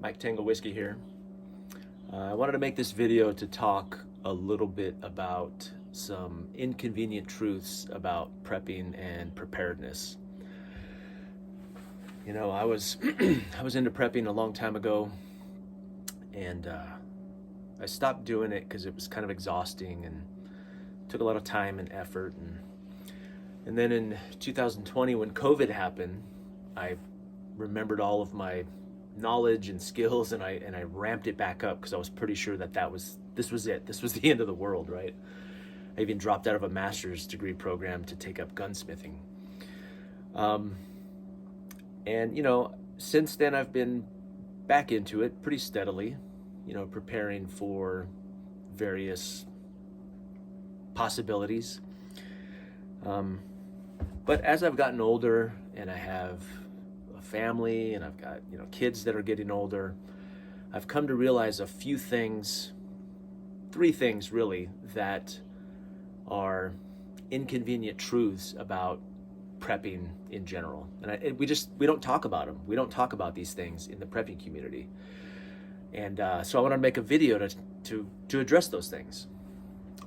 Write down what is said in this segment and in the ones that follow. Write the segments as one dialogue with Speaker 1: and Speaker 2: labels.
Speaker 1: Mike Tango Whiskey here. I wanted to make this video to talk a little bit about some inconvenient truths about prepping and preparedness. You know, I was I was into prepping a long time ago, and I stopped doing it because it was kind of exhausting and took a lot of time and effort. And then in 2020, when COVID happened, I remembered all of my knowledge and skills, and I ramped it back up because I was pretty sure that this was it. This was the end of the world, right? I even dropped out of a master's degree program to take up gunsmithing. And you know, since then I've been back into it pretty steadily, you know, preparing for various possibilities. But as I've gotten older and I have a family and I've got, you know, kids that are getting older, I've come to realize a few things, three things really, that are inconvenient truths about prepping in general. And we don't talk about them. We don't talk about these things in the prepping community. And so I want to make a video to address those things.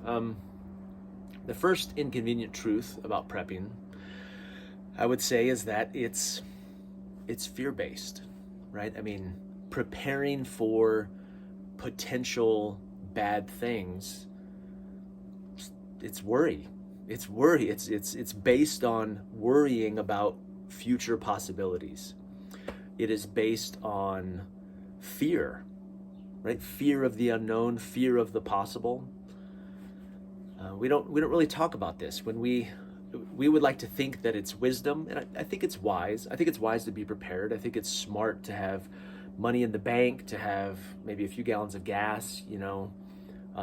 Speaker 1: The first inconvenient truth about prepping, I would say, is that it's fear-based, right? I mean, preparing for potential bad things, it's worry. It's worry. It's based on worrying about future possibilities. It is based on fear, right? Fear of the unknown, fear of the possible. We don't really talk about this. When we would like to think that it's wisdom, and I think it's wise. I think it's wise to be prepared. I think it's smart to have money in the bank, to have maybe a few gallons of gas, you know,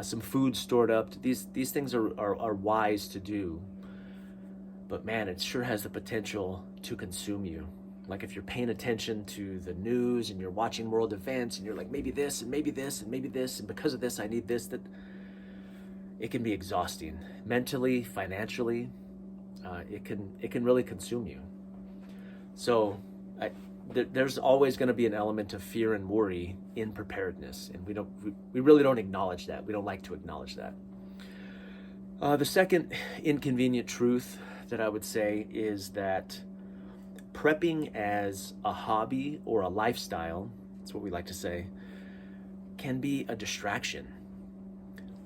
Speaker 1: some food stored up. These things are wise to do. But man, it sure has the potential to consume you. Like if you're paying attention to the news and you're watching world events and you're like, maybe this and maybe this and maybe this, and because of this I need this, that it can be exhausting mentally, financially. It can really consume you. So there's always going to be an element of fear and worry in preparedness, and we really don't acknowledge that. We don't like to acknowledge that. The second inconvenient truth that I would say is that prepping as a hobby or a lifestyle, that's what we like to say, can be a distraction.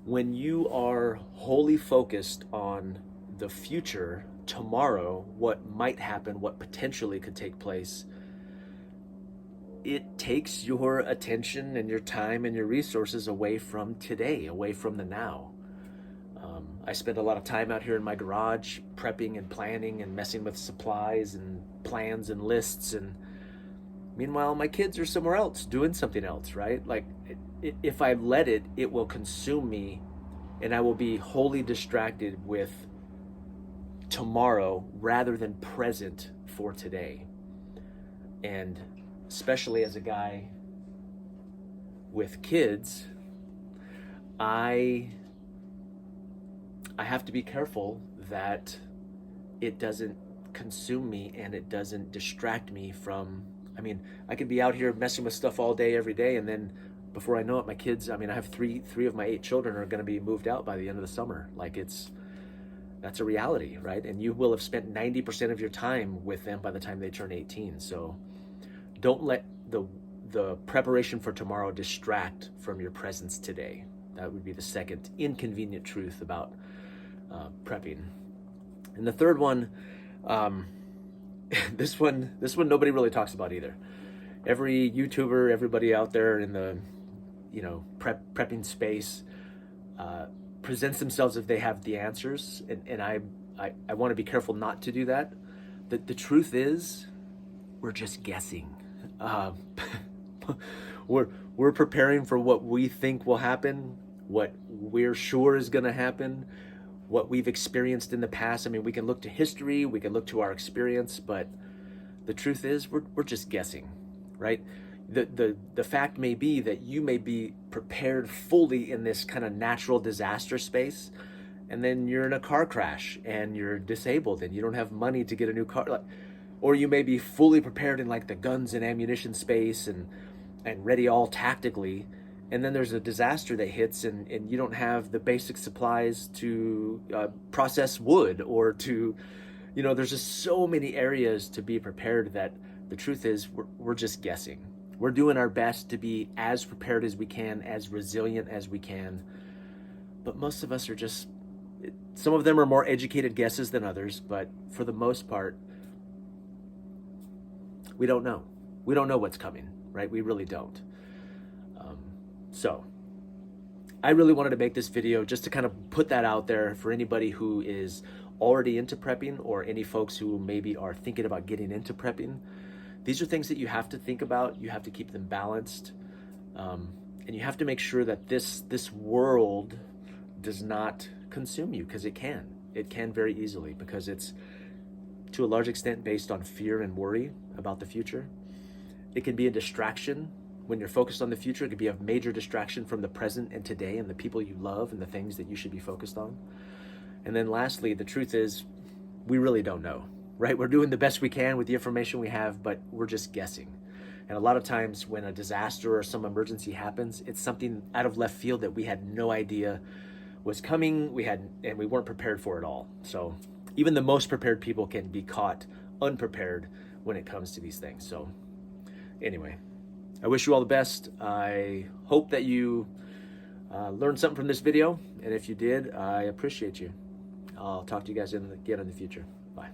Speaker 1: When you are wholly focused on the future, tomorrow, what might happen, what potentially could take place, it takes your attention and your time and your resources away from today, away from the now. I spend a lot of time out here in my garage prepping and planning and messing with supplies and plans and lists, and meanwhile my kids are somewhere else doing something else, right? Like if I let it, it will consume me, and I will be wholly distracted with tomorrow rather than present for today. And especially as a guy with kids, I have to be careful that it doesn't consume me and it doesn't distract me from, I mean, I could be out here messing with stuff all day, every day, and then before I know it, my kids, I mean, I have three of my 8 children are going to be moved out by the end of the summer. Like that's a reality, right? And you will have spent 90% of your time with them by the time they turn 18. So don't let the preparation for tomorrow distract from your presence today. That would be the second inconvenient truth about prepping. And the third one, this one nobody really talks about either. Every YouTuber, everybody out there in the, you know, prepping space presents themselves if they have the answers, and I want to be careful not to do that. The truth is, we're just guessing. We're preparing for what we think will happen, what we're sure is going to happen, what we've experienced in the past. I mean, we can look to history, we can look to our experience, but the truth is we're just guessing, right? The fact may be that you may be prepared fully in this kind of natural disaster space, and then you're in a car crash and you're disabled and you don't have money to get a new car. Or you may be fully prepared in like the guns and ammunition space, and and ready all tactically, and then there's a disaster that hits, and you don't have the basic supplies to process wood, or to, there's just so many areas to be prepared that the truth is we're just guessing. We're doing our best to be as prepared as we can, as resilient as we can, but most of us are just, some of them are more educated guesses than others, but for the most part, we don't know. We don't know what's coming, right? We really don't. So I really wanted to make this video just to kind of put that out there for anybody who is already into prepping, or any folks who maybe are thinking about getting into prepping. These are things that you have to think about. You have to keep them balanced. And you have to make sure that this world does not consume you, because it can. It can very easily, because it's to a large extent based on fear and worry about the future. It can be a distraction. When you're focused on the future, it could be a major distraction from the present and today and the people you love and the things that you should be focused on. And then lastly, the truth is, we really don't know, right? We're doing the best we can with the information we have, but we're just guessing. And a lot of times when a disaster or some emergency happens, it's something out of left field that we had no idea was coming, and we weren't prepared for it all. So even the most prepared people can be caught unprepared when it comes to these things. So anyway, I wish you all the best. I hope that you learned something from this video, and if you did, I appreciate you. I'll talk to you guys again in the future. Bye.